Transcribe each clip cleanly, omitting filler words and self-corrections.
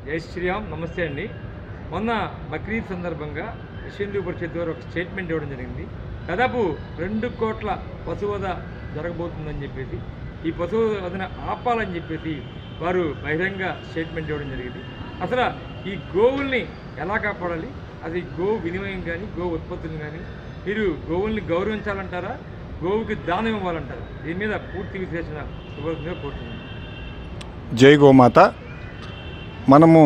జై శ్రీరామ్. నమస్తే అండి. మొన్న బక్రీద్ సందర్భంగా విశ్వ హిందూ పరిషత్ వారు ఒక స్టేట్మెంట్ ఇవ్వడం జరిగింది. దాదాపు 2 కోట్ల పశువధ జరగబోతుందని చెప్పేసి, ఈ పశువధన ఆపాలని చెప్పేసి వారు బహిరంగ స్టేట్మెంట్ ఇవ్వడం జరిగింది. అసలు ఈ గోవుల్ని ఎలా కాపాడాలి, అది గో వినిమయం కానీ గో ఉత్పత్తులు కానీ మీరు గోవుల్ని గౌరవించాలంటారా, గోవుకి దానం ఇవ్వాలంటారా? దీని మీద పూర్తి విశ్లేషణ ఇవ్వాల్సిందిగా కోరుతున్నాను. జై గోమాత. మనము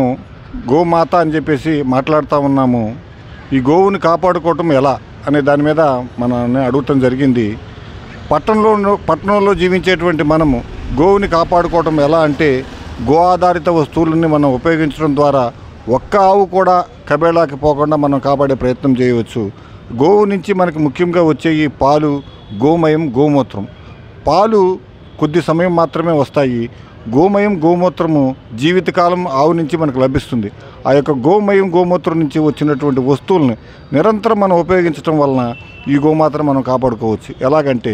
గోమాత అని చెప్పేసి మాట్లాడుతూ ఉన్నాము. ఈ గోవుని కాపాడుకోవటం ఎలా అనే దాని మీద మనల్ని అడగటం జరిగింది. పట్టణంలో జీవించేటువంటి మనము గోవుని కాపాడుకోవటం ఎలా అంటే, గో ఆధారిత వస్తువులని మనం ఉపయోగించడం ద్వారా ఒక్క ఆవు కూడా కబేళాకి పోకుండా మనం కాపాడే ప్రయత్నం చేయవచ్చు. గోవు నుంచి మనకి ముఖ్యంగా వచ్చే ఈ పాలు, గోమయం, గోమూత్రం. పాలు కొద్ది సమయం మాత్రమే వస్తాయి. గోమయం, గోమూత్రము జీవితకాలం ఆవు నుంచి మనకు లభిస్తుంది. ఆ యొక్క గోమయం, గోమూత్రం నుంచి వచ్చినటువంటి వస్తువుల్ని నిరంతరం మనం ఉపయోగించడం వలన ఈ గోమాతను మనం కాపాడుకోవచ్చు. ఎలాగంటే,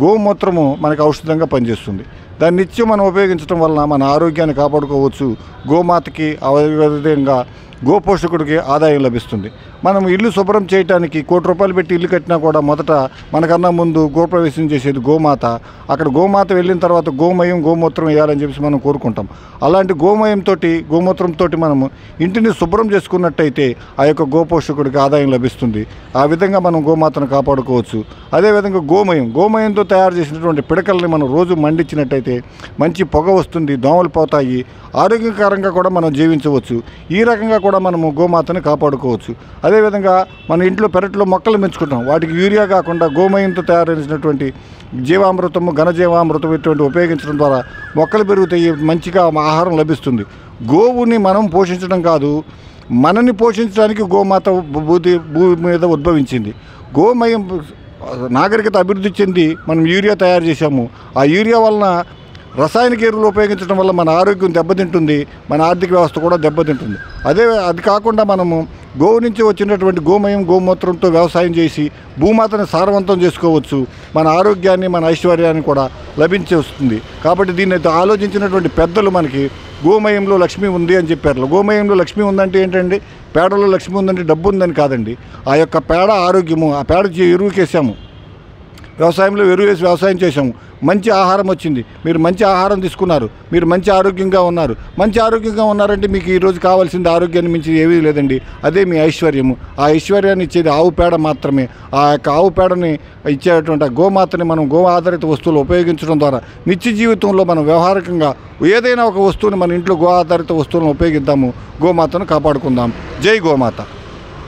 గోమూత్రము మనకు ఔషధంగా పనిచేస్తుంది. దాన్ని నిత్యం మనం ఉపయోగించడం వలన మన ఆరోగ్యాన్ని కాపాడుకోవచ్చు. గోమాతకి అదేవిధంగా గోపోషకుడికి ఆదాయం లభిస్తుంది. మనం ఇల్లు శుభ్రం చేయడానికి 1 కోటి రూపాయలు పెట్టి ఇల్లు కట్టినా కూడా మొదట మనకన్నా ముందు గోప్రవేశం చేసేది గోమాత. అక్కడ గోమాత వెళ్ళిన తర్వాత గోమయం, గోమూత్రం వేయాలని చెప్పేసి మనం కోరుకుంటాం. అలాంటి గోమయంతో, గోమూత్రంతో మనము ఇంటిని శుభ్రం చేసుకున్నట్టయితే ఆ యొక్క గోపోషకుడికి ఆదాయం లభిస్తుంది. ఆ విధంగా మనం గోమాతను కాపాడుకోవచ్చు. అదేవిధంగా గోమయంతో తయారు చేసినటువంటి పిడకల్ని మనం రోజు మండించినట్టయితే మంచి పొగ వస్తుంది, దోమలు పోతాయి, ఆరోగ్యకరంగా కూడా మనం జీవించవచ్చు. ఈ రకంగా కూడా మనము గోమాతను కాపాడుకోవచ్చు. అదేవిధంగా మన ఇంట్లో పెరట్లో మొక్కలు పెంచుకుంటాం. వాటికి యూరియా కాకుండా గోమయంతో తయారు చేసినటువంటి జీవామృతము, ఘనజీవామృతం ఇటువంటి ఉపయోగించడం ద్వారా మొక్కలు పెరుగుతాయి, మంచిగా ఆహారం లభిస్తుంది. గోవుని మనం పోషించడం కాదు, మనని పోషించడానికి గోమాత భూమి మీద ఉద్భవించింది. గోమయం నాగరికత అభివృద్ధి చెంది మనం యూరియా తయారు చేశాము. ఆ యూరియా వలన రసాయనిక ఎరువులు ఉపయోగించడం వల్ల మన ఆరోగ్యం దెబ్బతింటుంది, మన ఆర్థిక వ్యవస్థ కూడా దెబ్బతింటుంది. అది కాకుండా మనము గోవు నుంచి వచ్చినటువంటి గోమయం, గోమూత్రంతో వ్యవసాయం చేసి భూమాతను సారవంతం చేసుకోవచ్చు. మన ఆరోగ్యాన్ని, మన ఐశ్వర్యాన్ని కూడా లభించి వస్తుంది. కాబట్టి దీన్ని ఆలోచించినటువంటి పెద్దలు మనకి గోమయంలో లక్ష్మి ఉంది అని చెప్పారు. గోమయంలో లక్ష్మి ఉందంటే ఏంటండి? పేడలో లక్ష్మి ఉందంటే డబ్బు ఉందని కాదండి. ఆ యొక్క పేడ ఆరోగ్యము. ఆ పేడ ఎరువుకేసాము, వ్యవసాయంలో ఎరువు వేసి వ్యవసాయం చేసాము, మంచి ఆహారం వచ్చింది, మీరు మంచి ఆహారం తీసుకున్నారు, మీరు మంచి ఆరోగ్యంగా ఉన్నారు. మంచి ఆరోగ్యంగా ఉన్నారంటే మీకు ఈరోజు కావాల్సింది ఆరోగ్యాన్ని మించి ఏమీ లేదండి. అదే మీ ఐశ్వర్యము. ఆ ఐశ్వర్యాన్ని ఇచ్చేది ఆవు పేడ మాత్రమే. ఆ యొక్క ఆవు పేడని ఇచ్చేటువంటి ఆ గోమాతని మనం గో ఆధారిత వస్తువులు ఉపయోగించడం ద్వారా నిత్య జీవితంలో మనం వ్యవహారికంగా ఏదైనా ఒక వస్తువుని మన ఇంట్లో గో ఆధారిత వస్తువులను ఉపయోగిద్దాము. గోమాతను కాపాడుకుందాం. జై గోమాత.